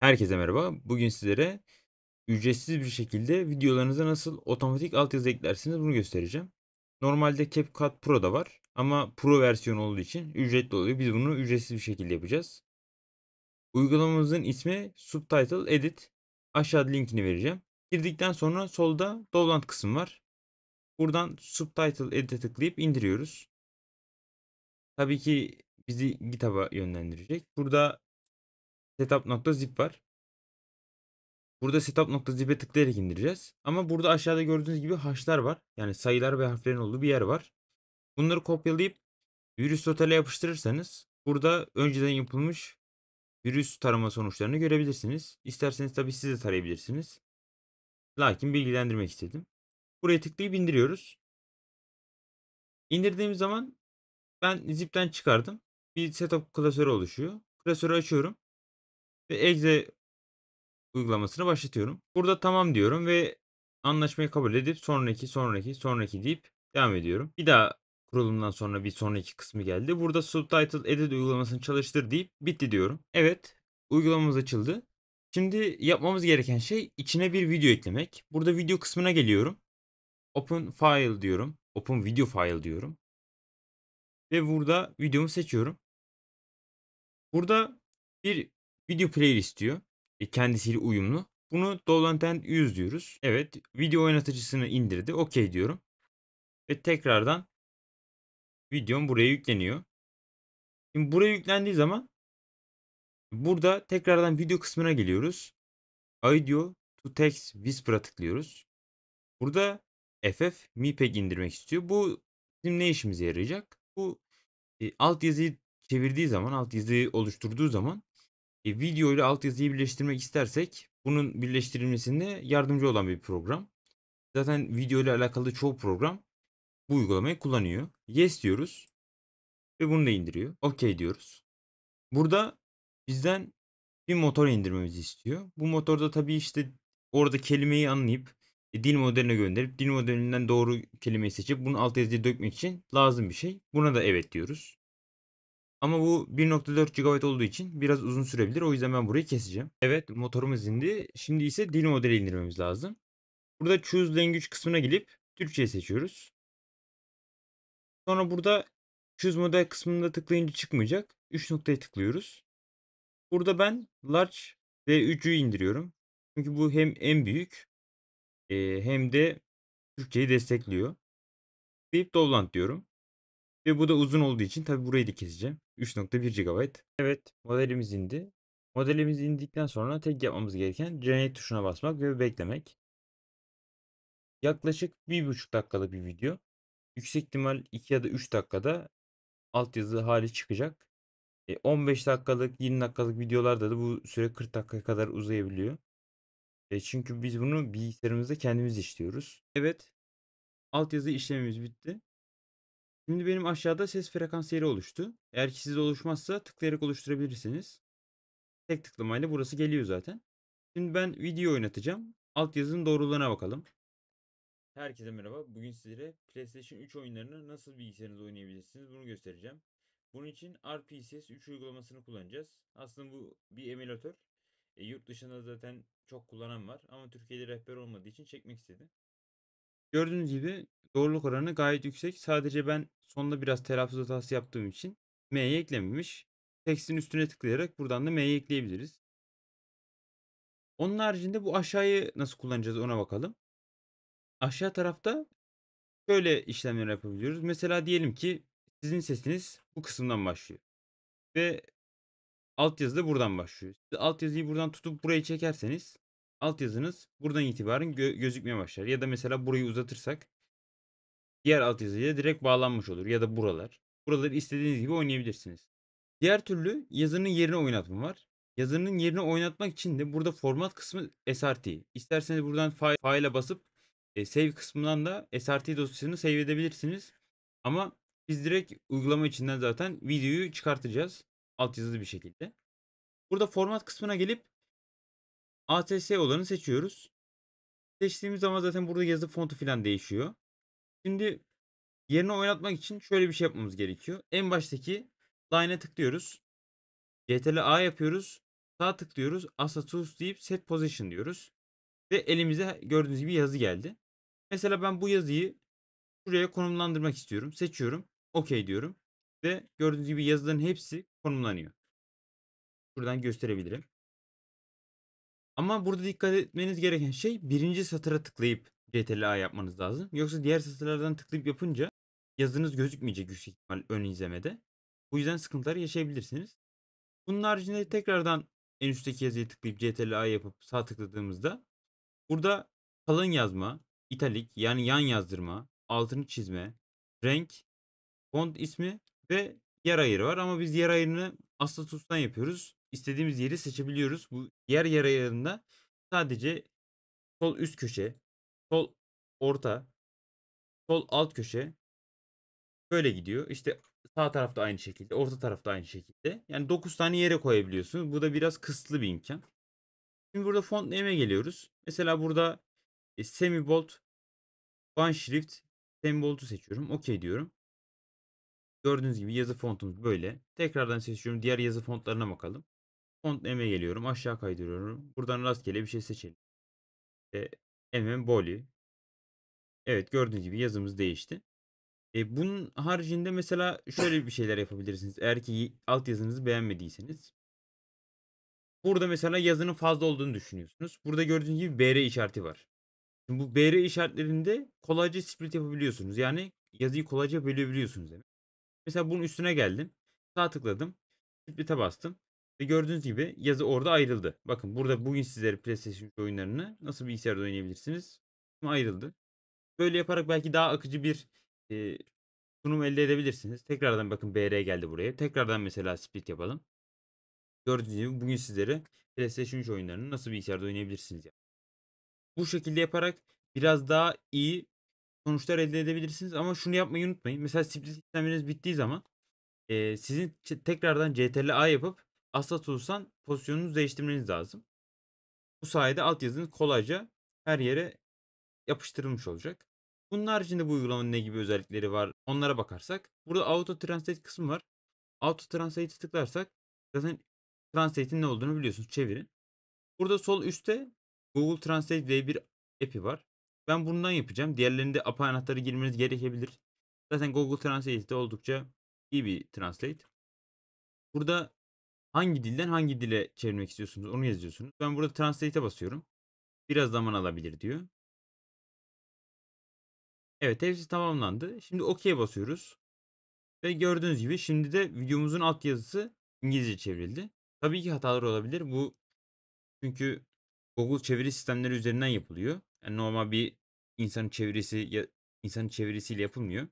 Herkese merhaba. Bugün sizlere ücretsiz bir şekilde videolarınıza nasıl otomatik altyazı eklersiniz bunu göstereceğim. Normalde CapCut Pro da var ama Pro versiyonu olduğu için ücretli oluyor. Biz bunu ücretsiz bir şekilde yapacağız. Uygulamamızın ismi Subtitle Edit. Aşağıda linkini vereceğim. Girdikten sonra solda download kısmı var. Buradan Subtitle Edit'e tıklayıp indiriyoruz. Tabii ki bizi GitHub'a yönlendirecek. Burada setup.zip var. Burada setup.zip'e tıklayarak indireceğiz. Ama burada aşağıda gördüğünüz gibi haşlar var. Yani sayılar ve harflerin olduğu bir yer var. Bunları kopyalayıp virüs totale yapıştırırsanız burada önceden yapılmış virüs tarama sonuçlarını görebilirsiniz. İsterseniz tabii siz de tarayabilirsiniz. Lakin bilgilendirmek istedim. Buraya tıklayıp indiriyoruz. İndirdiğimiz zaman ben zip'ten çıkardım. Bir setup klasörü oluşuyor. Klasörü açıyorum ve exe uygulamasını başlatıyorum. Burada tamam diyorum ve anlaşmayı kabul edip sonraki deyip devam ediyorum. Bir daha kurulumdan sonra bir sonraki kısmı geldi. Burada Subtitle Edit uygulamasını çalıştır deyip bitti diyorum. Evet, uygulamamız açıldı. Şimdi yapmamız gereken şey içine bir video eklemek. Burada video kısmına geliyorum. Open File diyorum. Open Video File diyorum. Ve burada videomu seçiyorum. Burada bir video playlist diyor. Kendisiyle uyumlu. Bunu Download and Use diyoruz. Evet, video oynatıcısını indirdi. OK diyorum. Ve tekrardan videom buraya yükleniyor. Şimdi buraya yüklendiği zaman burada tekrardan video kısmına geliyoruz. Audio to Text Whisper'a tıklıyoruz. Burada FF MPEG indirmek istiyor. Bu bizim ne işimize yarayacak? Bu altyazıyı çevirdiği zaman, altyazıyı oluşturduğu zaman video ile altyazıyı birleştirmek istersek bunun birleştirilmesinde yardımcı olan bir program. Zaten video ile alakalı çoğu program bu uygulamayı kullanıyor. Yes diyoruz ve bunu da indiriyor. OK diyoruz. Burada bizden bir motor indirmemizi istiyor. Bu motorda tabii işte orada kelimeyi anlayıp dil modeline gönderip dil modelinden doğru kelimeyi seçip bunu altyazıya dökmek için lazım bir şey. Buna da evet diyoruz. Ama bu 1.4 GB olduğu için biraz uzun sürebilir. O yüzden ben burayı keseceğim. Evet, motorumuz indi. Şimdi ise dil modeli indirmemiz lazım. Burada Choose Language kısmına gelip Türkçe seçiyoruz. Sonra burada Choose Model kısmında tıklayınca çıkmayacak. 3 noktaya tıklıyoruz. Burada ben Large V3'ü indiriyorum. Çünkü bu hem en büyük hem de Türkçeyi destekliyor. Deyip Download diyorum. Ve bu da uzun olduğu için tabi burayı da keseceğim. 3.1 GB. Evet, modelimiz indi. Modelimiz indikten sonra tek yapmamız gereken Generate tuşuna basmak ve beklemek. Yaklaşık 1,5 dakikalık bir video. Yüksek ihtimal 2 ya da 3 dakikada altyazı hali çıkacak. 15 dakikalık, 20 dakikalık videolarda da bu süre 40 dakikaya kadar uzayabiliyor. Çünkü biz bunu bilgisayarımızda kendimiz işliyoruz. Evet, altyazı işlemimiz bitti. Şimdi benim aşağıda ses frekans yeri oluştu. Eğer ki sizde oluşmazsa tıklayarak oluşturabilirsiniz. Tek tıklamayla burası geliyor zaten. Şimdi ben video oynatacağım. Altyazının doğruluğuna bakalım. Herkese merhaba. Bugün sizlere PlayStation 3 oyunlarını nasıl bilgisayarınızda oynayabilirsiniz bunu göstereceğim. Bunun için RPCS 3 uygulamasını kullanacağız. Aslında bu bir emülatör. Yurt dışında zaten çok kullanan var ama Türkiye'de rehber olmadığı için çekmek istedim. Gördüğünüz gibi doğruluk oranı gayet yüksek. Sadece ben sonunda biraz telaffuz hatası yaptığım için M'ye eklememiş. Tekstin üstüne tıklayarak buradan da M'ye ekleyebiliriz. Onun haricinde bu aşağıyı nasıl kullanacağız ona bakalım. Aşağı tarafta şöyle işlemler yapabiliyoruz. Mesela diyelim ki sizin sesiniz bu kısımdan başlıyor. Ve altyazı da buradan başlıyor. Siz altyazıyı buradan tutup burayı çekerseniz altyazınız buradan itibaren gözükmeye başlar. Ya da mesela burayı uzatırsak diğer altyazıya direkt bağlanmış olur. Ya da buralar. Buraları istediğiniz gibi oynayabilirsiniz. Diğer türlü yazının yerine oynatma var. Yazının yerine oynatmak için de burada format kısmı SRT. İsterseniz buradan file'a basıp save kısmından da SRT dosyasını save edebilirsiniz. Ama biz direkt uygulama içinden zaten videoyu çıkartacağız. Altyazılı bir şekilde. Burada format kısmına gelip ATS olanı seçiyoruz. Seçtiğimiz zaman zaten burada yazı fontu falan değişiyor. Şimdi yerine oynatmak için şöyle bir şey yapmamız gerekiyor. En baştaki line'e tıklıyoruz. CTRL A yapıyoruz. Sağ tıklıyoruz. Asset Tools deyip Set Position diyoruz. Ve elimize gördüğünüz gibi yazı geldi. Mesela ben bu yazıyı şuraya konumlandırmak istiyorum. Seçiyorum. OK diyorum. Ve gördüğünüz gibi yazıların hepsi konumlanıyor. Buradan gösterebilirim. Ama burada dikkat etmeniz gereken şey birinci satıra tıklayıp CTRL-A yapmanız lazım. Yoksa diğer satırlardan tıklayıp yapınca yazınız gözükmeyecek yüksek ihtimal ön izlemede. Bu yüzden sıkıntılar yaşayabilirsiniz. Bunun haricinde tekrardan en üstteki yazıyı tıklayıp CTRL-A yapıp sağ tıkladığımızda burada kalın yazma, italik yani yan yazdırma, altını çizme, renk, font ismi ve yer ayarı var. Ama biz yer ayarını Astatus'tan yapıyoruz. İstediğimiz yeri seçebiliyoruz. Bu yer ayarında sadece sol üst köşe, sol orta, sol alt köşe böyle gidiyor. İşte sağ tarafta aynı şekilde, orta tarafta aynı şekilde. Yani 9 tane yere koyabiliyorsunuz. Bu da biraz kısıtlı bir imkan. Şimdi burada font name'e geliyoruz. Mesela burada semi bold, one şrift, semi bold'u seçiyorum. OK diyorum. Gördüğünüz gibi yazı fontumuz böyle. Tekrardan seçiyorum. Diğer yazı fontlarına bakalım. Font name'e geliyorum. Aşağı kaydırıyorum. Buradan rastgele bir şey seçelim. Boli. Evet, gördüğünüz gibi yazımız değişti. Bunun haricinde mesela şöyle bir şeyler yapabilirsiniz. Eğer ki alt yazınızı beğenmediyseniz. Burada mesela yazının fazla olduğunu düşünüyorsunuz. Burada gördüğünüz gibi BR işareti var. Şimdi bu BR işaretlerinde kolayca split yapabiliyorsunuz. Yani yazıyı kolayca bölebiliyorsunuz demek. Mesela bunun üstüne geldim. Sağ tıkladım. Split'e bastım. Ve gördüğünüz gibi yazı orada ayrıldı. Bakın burada bugün sizlere PlayStation 3 oyunlarını nasıl bilgisayarda oynayabilirsiniz? Ayrıldı. Böyle yaparak belki daha akıcı bir e, sunum elde edebilirsiniz. Tekrardan bakın BR geldi buraya. Tekrardan mesela split yapalım. Gördüğünüz gibi bugün sizlere PlayStation 3 oyunlarını nasıl bilgisayarda oynayabilirsiniz. Bu şekilde yaparak biraz daha iyi sonuçlar elde edebilirsiniz. Ama şunu yapmayı unutmayın. Mesela split işlemleriniz bittiği zaman sizin tekrardan CTRL-A yapıp Asla Tools'tan pozisyonunuzu değiştirmeniz lazım. Bu sayede altyazınız kolayca her yere yapıştırılmış olacak. Bunun haricinde bu uygulamanın ne gibi özellikleri var onlara bakarsak. Burada Auto Translate kısmı var. Auto Translate'i tıklarsak zaten Translate'in ne olduğunu biliyorsunuz. Çevirin. Burada sol üstte Google Translate V1 app'i var. Ben bundan yapacağım. Diğerlerinde API anahtarı girmeniz gerekebilir. Zaten Google Translate'de oldukça iyi bir translate. Burada hangi dilden hangi dile çevirmek istiyorsunuz onu yazıyorsunuz. Ben burada Translate'e basıyorum. Biraz zaman alabilir diyor. Evet, hepsi tamamlandı. Şimdi OK'ye basıyoruz. Ve gördüğünüz gibi şimdi de videomuzun altyazısı İngilizce çevrildi. Tabii ki hatalar olabilir. Bu çünkü Google çeviri sistemleri üzerinden yapılıyor. Yani normal bir insan çevirisi insan çevirisiyle yapılmıyor.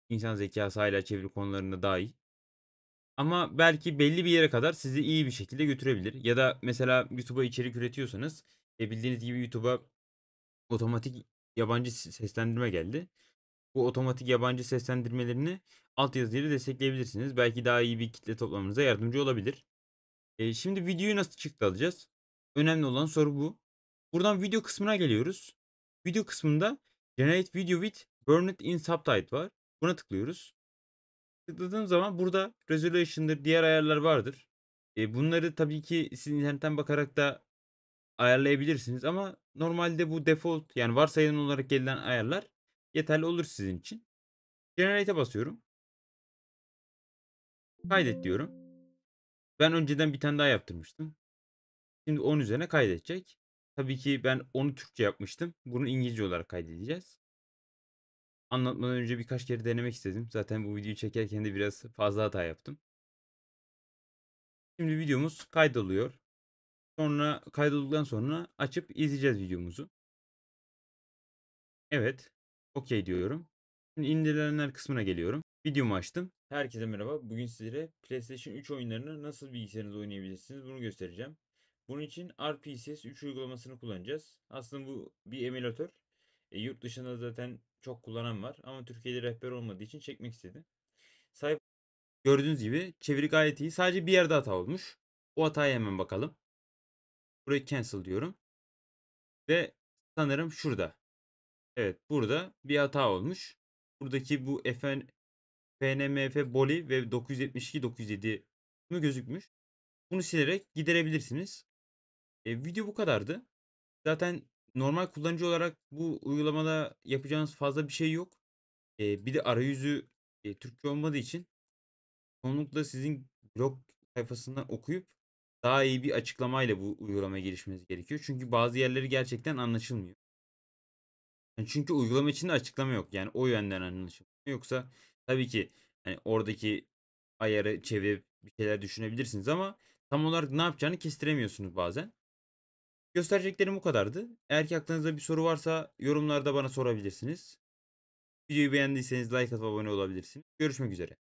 İnsan zekası hala çeviri konularında daha iyi. Ama belki belli bir yere kadar sizi iyi bir şekilde götürebilir. Ya da mesela YouTube'a içerik üretiyorsanız bildiğiniz gibi YouTube'a otomatik yabancı seslendirme geldi. Bu otomatik yabancı seslendirmelerini altyazıyla destekleyebilirsiniz. Belki daha iyi bir kitle toplamanıza yardımcı olabilir. Şimdi videoyu nasıl çıktı alacağız? Önemli olan soru bu. Buradan video kısmına geliyoruz. Video kısmında Generate Video with Burned in Subtitle var. Buna tıklıyoruz. Tıkladığım zaman burada Resolution'dır, diğer ayarlar vardır. Bunları tabii ki siz internetten bakarak da ayarlayabilirsiniz ama normalde bu default yani varsayılan olarak gelen ayarlar yeterli olur sizin için. Generate'e basıyorum. Kaydet diyorum. Ben önceden bir tane daha yaptırmıştım. Şimdi 10 üzerine kaydedecek. Tabii ki ben onu Türkçe yapmıştım. Bunu İngilizce olarak kaydedeceğiz. Anlatmadan önce birkaç kere denemek istedim. Zaten bu videoyu çekerken de biraz fazla hata yaptım. Şimdi videomuz kaydoluyor. Sonra kaydolduktan sonra açıp izleyeceğiz videomuzu. Evet. OK diyorum. Şimdi indirilenler kısmına geliyorum. Videomu açtım. Herkese merhaba. Bugün sizlere PlayStation 3 oyunlarını nasıl bilgisayarınızda oynayabilirsiniz bunu göstereceğim. Bunun için RPCS 3 uygulamasını kullanacağız. Aslında bu bir emülatör. Yurt dışında zaten çok kullanan var ama Türkiye'de rehber olmadığı için çekmek istedim. Sahip gördüğünüz gibi çeviri gayet iyi. Sadece bir yerde hata olmuş. O hataya hemen bakalım. Burayı cancel diyorum. Ve sanırım şurada. Evet, burada bir hata olmuş. Buradaki bu FNMF Boli ve 972 907 mi gözükmüş. Bunu silerek giderebilirsiniz. Video bu kadardı. Zaten normal kullanıcı olarak bu uygulamada yapacağınız fazla bir şey yok. Bir de arayüzü Türkçe olmadığı için çoğunlukla sizin blog sayfasından okuyup daha iyi bir açıklamayla bu uygulamaya girişmeniz gerekiyor. Çünkü bazı yerleri gerçekten anlaşılmıyor. Yani çünkü uygulama içinde açıklama yok. Yani o yönden anlaşılmıyor. Yoksa tabii ki hani oradaki ayarı çevirip bir şeyler düşünebilirsiniz ama tam olarak ne yapacağını kestiremiyorsunuz bazen. Göstereceklerim bu kadardı. Eğer ki aklınızda bir soru varsa yorumlarda bana sorabilirsiniz. Videoyu beğendiyseniz like atıp abone olabilirsiniz. Görüşmek üzere.